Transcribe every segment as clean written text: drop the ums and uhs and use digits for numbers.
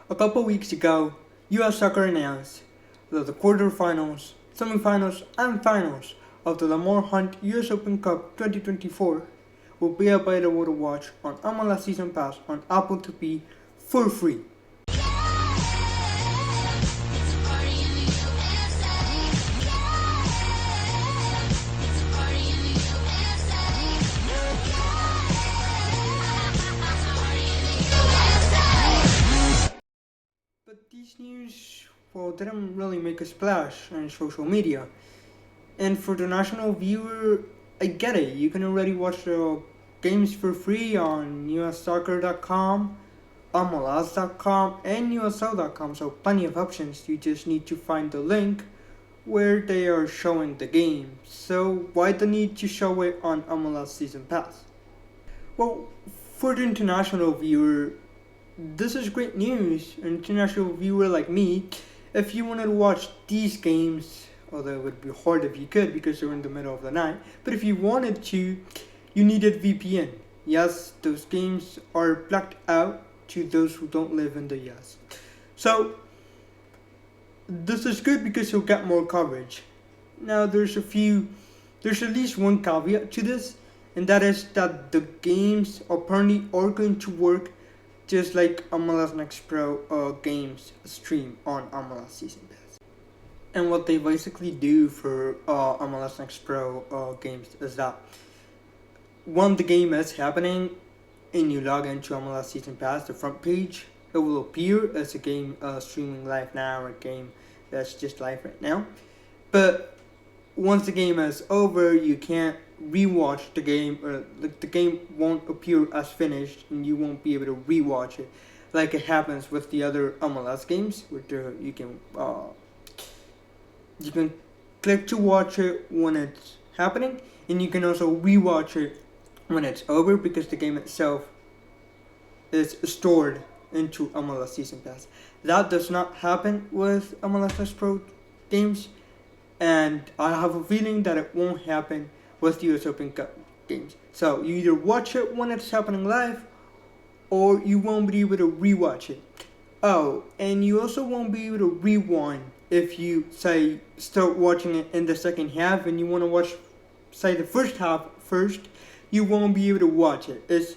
A couple weeks ago, US Soccer announced that the quarterfinals, semifinals, and finals of the Lamar Hunt US Open Cup 2024 will be available to watch on MLS Season Pass on Apple TV for free. But these news, didn't really make a splash on social media. And for the national viewer, I get it. You can already watch the games for free on ussoccer.com, MLS.com, and USL.com. So plenty of options. You just need to find the link where they are showing the game. So why the need to show it on MLS Season Pass? Well, for the international viewer, this is great news. An international viewer like me, if you wanted to watch these games, although it would be hard if you could because they're in the middle of the night, but if you wanted to, you needed VPN. Yes, those games are blacked out to those who don't live in the US. So, this is good because you'll get more coverage. Now, there's at least one caveat to this, and that is that the games apparently are going to work just like MLS Next Pro games stream on MLS Season Pass. And what they basically do for MLS Next Pro games is that when the game is happening and you log into MLS Season Pass, the front page, it will appear as a game streaming live now, or a game that's just live right now. But once the game is over, you can't rewatch the game, or the game won't appear as finished, and you won't be able to rewatch it like it happens with the other MLS games, where you can click to watch it when it's happening, and you can also rewatch it when it's over because the game itself is stored into MLS Season Pass. That does not happen with MLS Next Pro games, and I have a feeling that it won't happen with the US Open Cup games. So you either watch it when it's happening live, or you won't be able to rewatch it. Oh, and you also won't be able to rewind if you, say, start watching it in the second half and you want to watch, say, the first half first. You won't be able to watch it. It's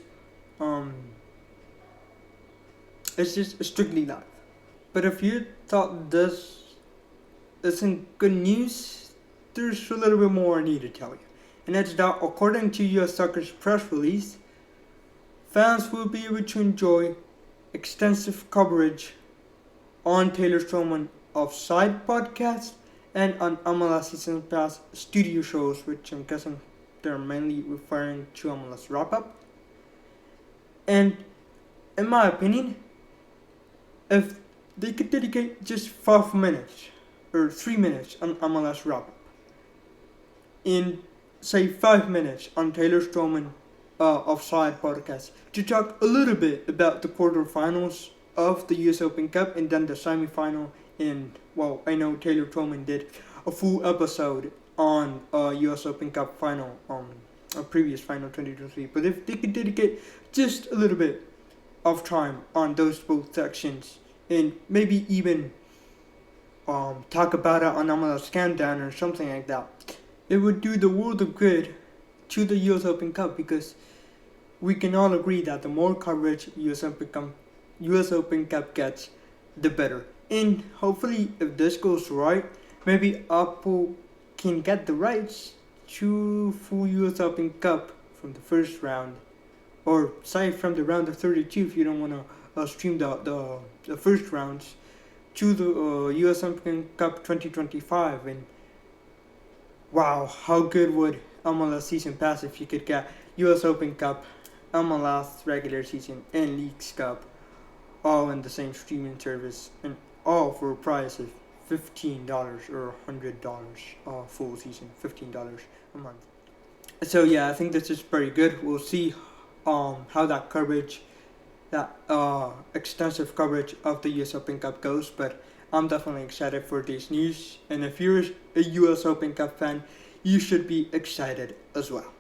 just strictly live. But if you thought this isn't good news, there's a little bit more I need to tell you. And that's that according to US Soccer's press release, fans will be able to enjoy extensive coverage on Taylor Stroman Offside podcast and on MLS Season Pass studio shows, which I'm guessing they're mainly referring to MLS Wrap Up. And in my opinion, if they could dedicate just 5 minutes or 3 minutes on MLS Wrap Up, in say 5 minutes on Taylor Stroman Offside podcast to talk a little bit about the quarterfinals of the US Open Cup and then the semifinal. And well, I know Taylor Stroman did a full episode on US Open Cup final, a previous final 2023. But if they could dedicate just a little bit of time on those both sections and maybe even talk about it on MLS Countdown or something like that, it would do the world of good to the US Open Cup, because we can all agree that the more coverage US Open Cup gets, the better. And hopefully, if this goes right, maybe Apple can get the rights to full US Open Cup from the first round, or say from the round of 32 if you don't want to stream the first rounds, to the US Open Cup 2025. And wow, how good would MLS Season Pass if you could get US Open Cup, MLS regular season, and Leagues Cup all in the same streaming service, and all for a price of $15 or $100 full season, $15 a month. So yeah, I think this is very good. We'll see how that coverage, that extensive coverage of the US Open Cup goes, but I'm definitely excited for this news. And if you're a US Open Cup fan, you should be excited as well.